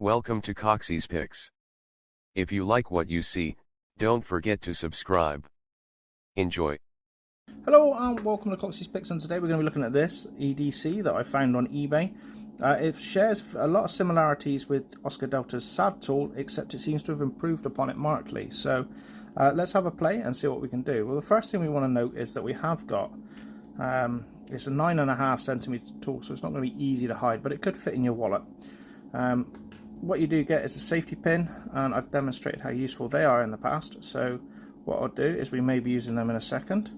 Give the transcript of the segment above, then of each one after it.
Welcome to Coxie's Picks. If you like what you see, don't forget to subscribe. Enjoy. Hello and welcome to Coxie's Picks, and today we're going to be looking at this EDC that I found on eBay. It shares a lot of similarities with Oscar Delta's SAD tool, except it seems to have improved upon it markedly. So let's have a play and see what we can do. Well, the first thing we want to note is that we have got it's a 9.5 centimeter tool, so it's not going to be easy to hide, but it could fit in your wallet. What you do get is a safety pin, and I've demonstrated how useful they are in the past, so what I'll do is we may be using them in a second.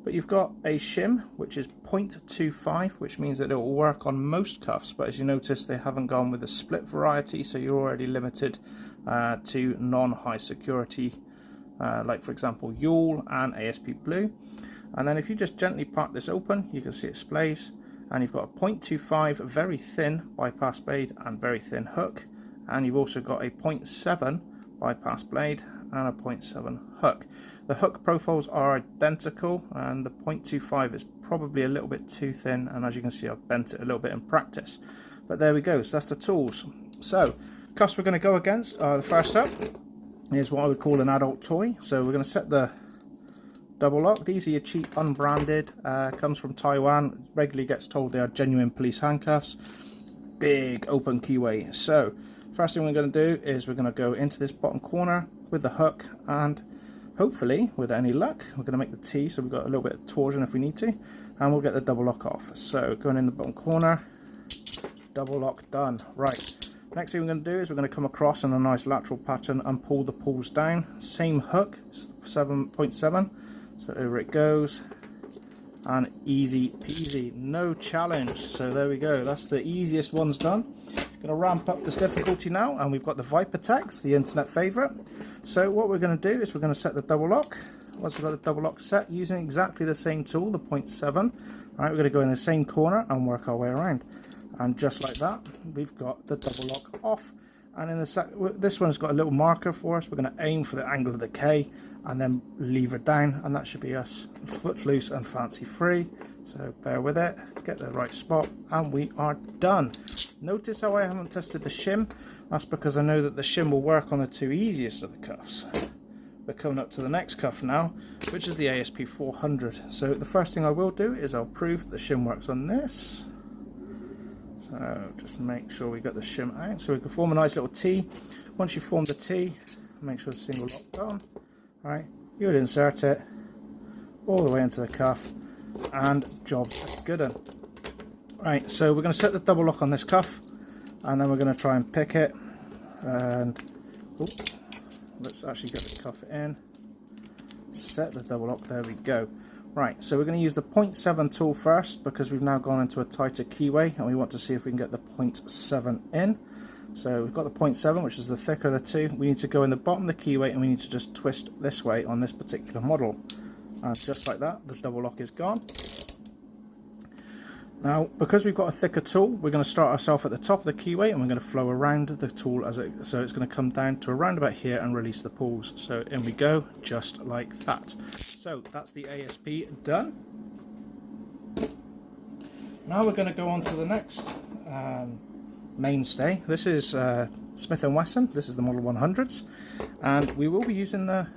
But you've got a shim which is 0.25, which means that it will work on most cuffs, but as you notice they haven't gone with the split variety, so you're already limited to non-high security, like for example Yule and ASP Blue. And then if you just gently part this open, you can see it splays, and you've got a 0.25 very thin bypass blade and very thin hook, and you've also got a 0.7 bypass blade and a 0.7 hook. The hook profiles are identical, and the 0.25 is probably a little bit too thin, and as you can see I've bent it a little bit in practice. But there we go, so that's the tools. So cuffs we're going to go against, the first up is what I would call an adult toy. So we're going to set the double lock. These are your cheap unbranded, comes from Taiwan, regularly gets told they are genuine police handcuffs. Big open keyway. So first thing we're going to do is we're going to go into this bottom corner with the hook, and hopefully with any luck we're going to make the T, so we've got a little bit of torsion if we need to, and we'll get the double lock off. So going in the bottom corner, double lock done. Right, next thing we're going to do is we're going to come across in a nice lateral pattern and pull the pulls down. Same hook, 7.7, so over it goes, and easy peasy, no challenge. So there we go, that's the easiest one's done. Going to ramp up this difficulty now, and we've got the Viper Tex, the internet favourite. So what we're going to do is we're going to set the double lock. Once we've got the double lock set, using exactly the same tool, the 0.7, right, we're going to go in the same corner and work our way around, and just like that we've got the double lock off. And in this one's got a little marker for us. We're going to aim for the angle of the K and then lever down, and that should be us footloose and fancy free. So bear with it, get the right spot, and we are done. Notice how I haven't tested the shim. That's because I know that the shim will work on the two easiest of the cuffs. We're coming up to the next cuff now, which is the ASP 400. So the first thing I will do is I'll prove that the shim works on this. So just make sure we got the shim out so we can form a nice little T. Once you form the T, make sure the single locked on. Right, you would insert it all the way into the cuff, and job's good un. Right, so we're going to set the double lock on this cuff, and then we're going to try and pick it, and let's actually get the cuff in, set the double lock, there we go. Right, so we're going to use the 0.7 tool first, because we've now gone into a tighter keyway and we want to see if we can get the 0.7 in. So we've got the 0.7, which is the thicker of the two. We need to go in the bottom of the keyway, and we need to just twist this way on this particular model, and just like that the double lock is gone. Now because we've got a thicker tool, we're going to start ourselves at the top of the keyway, and we're going to flow around the tool so it's going to come down to around about here and release the pulls. So in we go, just like that. So that's the ASP done. Now we're going to go on to the next mainstay. This is Smith & Wesson. This is the Model 100s, and we will be using the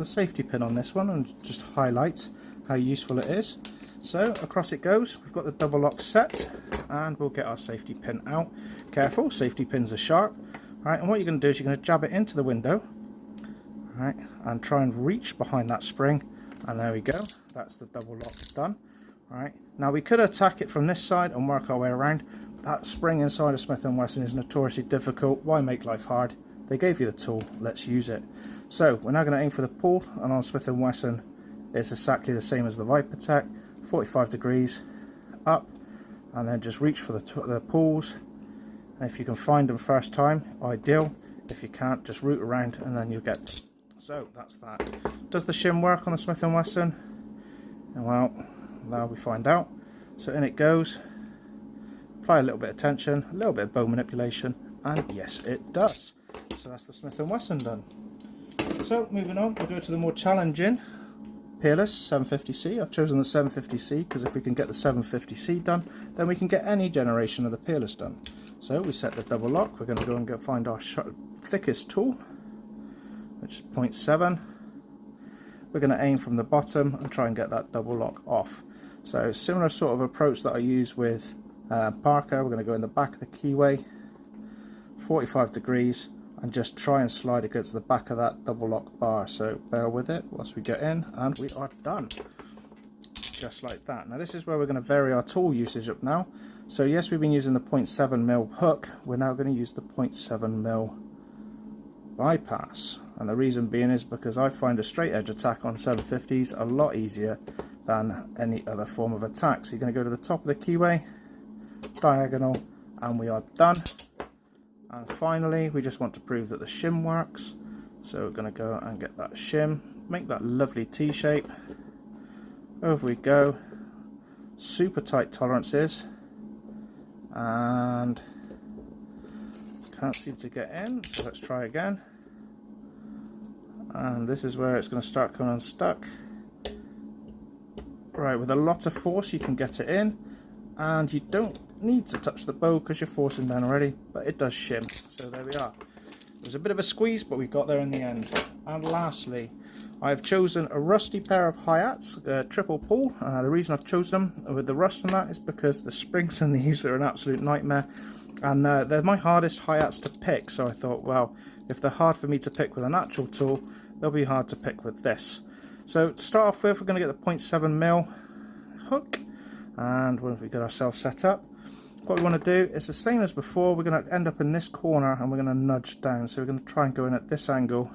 safety pin on this one and just highlight how useful it is. So across it goes. We've got the double lock set, and we'll get our safety pin out. Careful, safety pins are sharp. All right, and what you're going to do is you're going to jab it into the window, all right, and try and reach behind that spring, and there we go, that's the double lock done. All right, now we could attack it from this side and work our way around, but that spring inside of Smith & Wesson is notoriously difficult. Why make life hard? They gave you the tool, let's use it. So we're now going to aim for the pull, and on Smith & Wesson it's exactly the same as the Viper Tech, 45 degrees up, and then just reach for the pulls, and if you can find them first time, ideal. If you can't, just root around and then you'll get them. So that's that. Does the shim work on the Smith & Wesson? Well, now we find out. So in it goes, apply a little bit of tension, a little bit of bow manipulation, and yes it does. So that's the Smith & Wesson done. So moving on, we'll go to the more challenging Peerless 750C. I've chosen the 750C because if we can get the 750C done, then we can get any generation of the Peerless done. So we set the double lock. We're going to go and find our thickest tool, which is 0.7. We're going to aim from the bottom and try and get that double lock off. So similar sort of approach that I use with Parker. We're going to go in the back of the keyway, 45 degrees, and just try and slide against the back of that double lock bar. So bear with it whilst we get in, and we are done. Just like that. Now this is where we're going to vary our tool usage up now. So yes, we've been using the 0.7mm hook. We're now going to use the 0.7mm bypass. And the reason being is because I find a straight edge attack on 750s a lot easier than any other form of attack. So you're going to go to the top of the keyway, diagonal, and we are done. And finally, we just want to prove that the shim works. So we're going to go and get that shim, make that lovely T shape. Over we go. Super tight tolerances. And can't seem to get in, so let's try again. And this is where it's going to start coming unstuck. Right, with a lot of force you can get it in, and you don't need to touch the bow because you're forcing down already, but it does shim. So there we are. It was a bit of a squeeze, but we got there in the end. And lastly, I've chosen a rusty pair of hi-hats, triple pull. The reason I've chosen them with the rust on that is because the springs on these are an absolute nightmare, and they're my hardest hi-hats to pick. So I thought, well, if they're hard for me to pick with a natural tool, they'll be hard to pick with this. So to start off with, we're going to get the 0.7mm hook, and once we've got ourselves set up, what we want to do is the same as before. We're going to end up in this corner and we're going to nudge down. So we're going to try and go in at this angle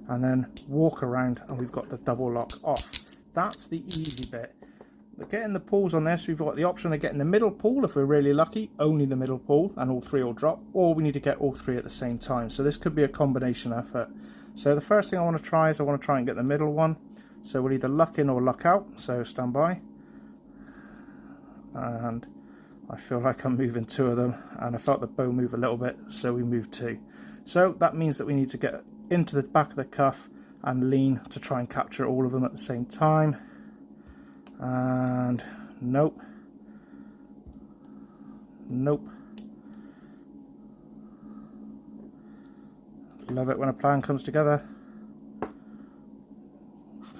and then walk around, and we've got the double lock off. That's the easy bit. But getting the pulls on this, we've got the option of getting the middle pull if we're really lucky, only the middle pull, and all three will drop, or we need to get all three at the same time. So this could be a combination effort. So the first thing I want to try is I want to try and get the middle one. So we'll either luck in or luck out, so stand by. And I feel like I'm moving two of them, and I felt the bow move a little bit, so we moved two. So that means that we need to get into the back of the cuff and lean to try and capture all of them at the same time. And nope. Nope. Love it when a plan comes together.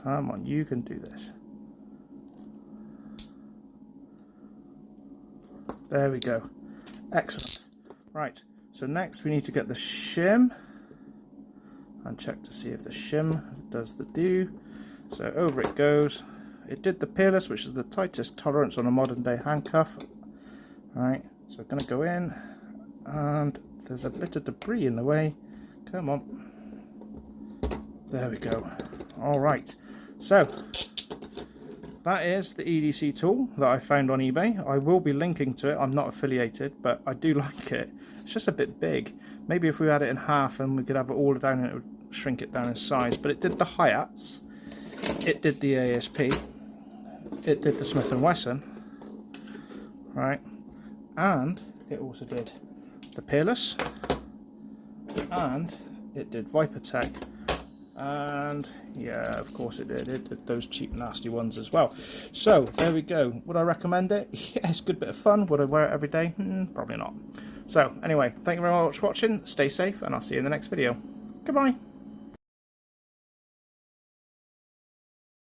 Come on, you can do this. There we go. Excellent. Right, so next we need to get the shim and check to see if the shim does the do. So over it goes. It did the peerless, which is the tightest tolerance on a modern day handcuff. Right, so I'm going to go in, and there's a bit of debris in the way. Come on. There we go. All right, so that is the EDC tool that I found on eBay. I will be linking to it. I'm not affiliated, but I do like it. It's just a bit big. Maybe if we had it in half and we could have it all down, it would shrink it down in size. But it did the hi-hats, it did the ASP, it did the Smith & Wesson, right? And it also did the peerless, and it did Viper Tech. And yeah, of course it did. It did those cheap nasty ones as well. So there we go. Would I recommend it? Yeah, it's a good bit of fun. Would I wear it every day? Probably not. So anyway, thank you very much for watching. Stay safe, and I'll see you in the next video. Goodbye.